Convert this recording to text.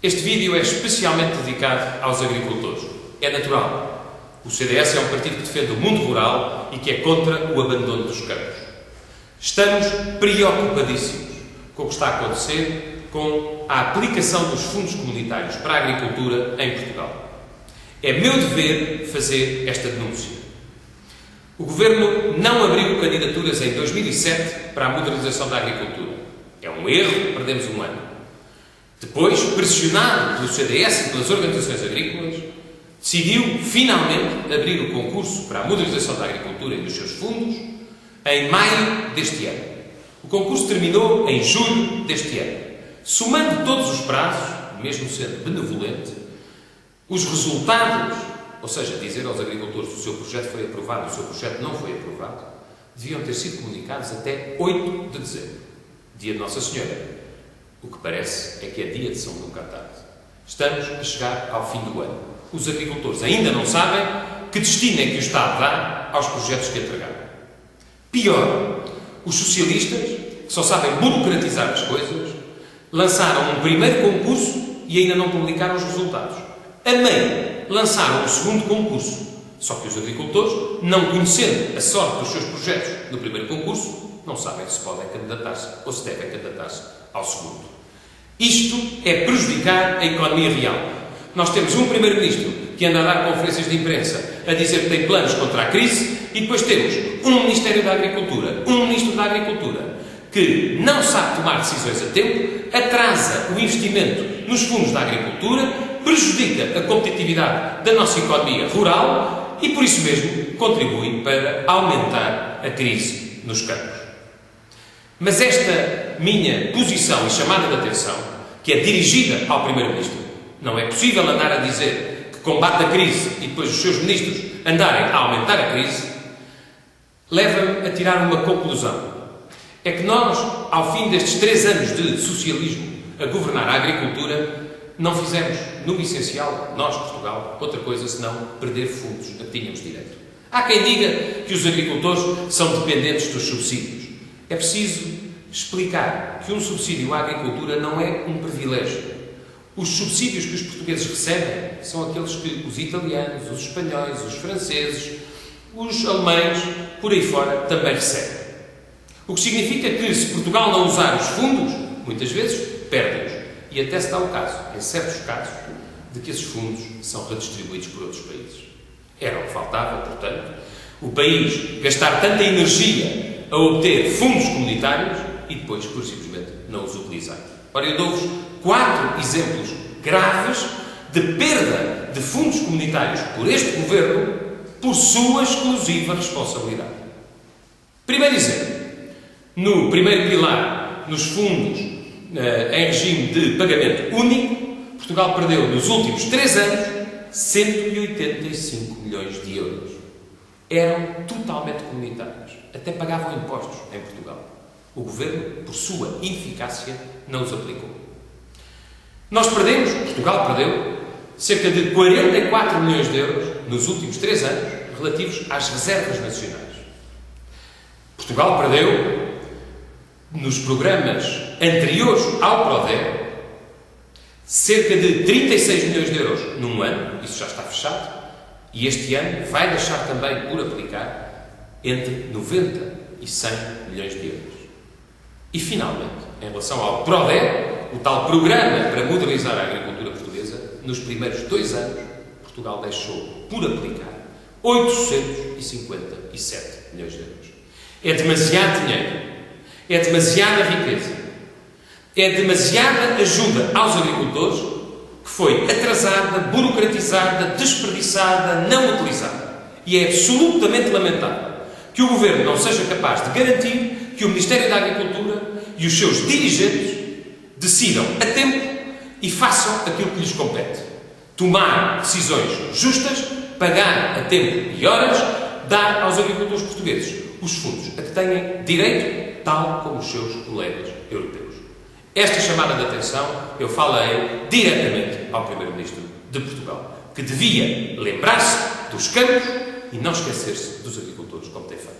Este vídeo é especialmente dedicado aos agricultores. É natural. O CDS é um partido que defende o mundo rural e que é contra o abandono dos campos. Estamos preocupadíssimos com o que está a acontecer com a aplicação dos fundos comunitários para a agricultura em Portugal. É meu dever fazer esta denúncia. O Governo não abriu candidaturas em 2007 para a modernização da agricultura. É um erro, perdemos um ano. Depois, pressionado pelo CDS e pelas organizações agrícolas, decidiu finalmente abrir o concurso para a modernização da agricultura e dos seus fundos em maio deste ano. O concurso terminou em julho deste ano. Somando todos os prazos, mesmo sendo benevolente, os resultados, ou seja, dizer aos agricultores que o seu projeto foi aprovado, o seu projeto não foi aprovado, deviam ter sido comunicados até 8 de dezembro, dia de Nossa Senhora. O que parece é que é dia de São Nunca à tarde. Estamos a chegar ao fim do ano. Os agricultores ainda não sabem que destino é que o Estado dá aos projetos que entregaram. Pior, os socialistas, que só sabem burocratizar as coisas, lançaram um primeiro concurso e ainda não publicaram os resultados. A meio, lançaram um segundo concurso. Só que os agricultores, não conhecendo a sorte dos seus projetos no primeiro concurso, não sabem se podem candidatar-se ou se devem candidatar-se ao segundo. Isto é prejudicar a economia real. Nós temos um Primeiro-Ministro que anda a dar conferências de imprensa a dizer que tem planos contra a crise e depois temos um Ministério da Agricultura, um Ministro da Agricultura que não sabe tomar decisões a tempo, atrasa o investimento nos fundos da agricultura, prejudica a competitividade da nossa economia rural e, por isso mesmo, contribui para aumentar a crise nos campos. Mas esta minha posição e chamada de atenção, que é dirigida ao Primeiro-Ministro, não é possível andar a dizer que combate a crise e depois os seus ministros andarem a aumentar a crise, leva-me a tirar uma conclusão. É que nós, ao fim destes 3 anos de socialismo a governar a agricultura, não fizemos, no essencial, nós, Portugal, outra coisa senão perder fundos a que tínhamos direito. Há quem diga que os agricultores são dependentes dos subsídios. É preciso explicar que um subsídio à agricultura não é um privilégio. Os subsídios que os portugueses recebem são aqueles que os italianos, os espanhóis, os franceses, os alemães, por aí fora, também recebem. O que significa que, se Portugal não usar os fundos, muitas vezes perde-os. E até se dá o caso, em certos casos, de que esses fundos são redistribuídos por outros países. Era o que faltava, portanto, o país gastar tanta energia a obter fundos comunitários e depois, por simplesmente, não os utilizar. Ora, eu dou-vos 4 exemplos graves de perda de fundos comunitários por este Governo por sua exclusiva responsabilidade. Primeiro exemplo. No primeiro pilar, nos fundos em regime de pagamento único, Portugal perdeu, nos últimos 3 anos, 185 milhões de euros. Eram totalmente comunitários. Até pagavam impostos em Portugal. O Governo, por sua ineficácia, não os aplicou. Nós perdemos, Portugal perdeu, cerca de 44 milhões de euros nos últimos 3 anos relativos às reservas nacionais. Portugal perdeu, nos programas anteriores ao PRODER, cerca de 36 milhões de euros num ano, isso já está fechado, e este ano vai deixar também por aplicar entre 90 e 100 milhões de euros. E, finalmente, em relação ao PRODER, o tal Programa para Modernizar a Agricultura Portuguesa, nos primeiros 2 anos, Portugal deixou por aplicar 857 milhões de euros. É demasiado dinheiro, é demasiada riqueza, é demasiada ajuda aos agricultores que foi atrasada, burocratizada, desperdiçada, não utilizada. E é absolutamente lamentável que o Governo não seja capaz de garantir que o Ministério da Agricultura e os seus dirigentes decidam a tempo e façam aquilo que lhes compete. Tomar decisões justas, pagar a tempo e horas, dar aos agricultores portugueses os fundos a que têm direito, tal como os seus colegas europeus. Esta chamada de atenção eu falei diretamente ao Primeiro-Ministro de Portugal, que devia lembrar-se dos campos e não esquecer-se dos agricultores, como tem feito.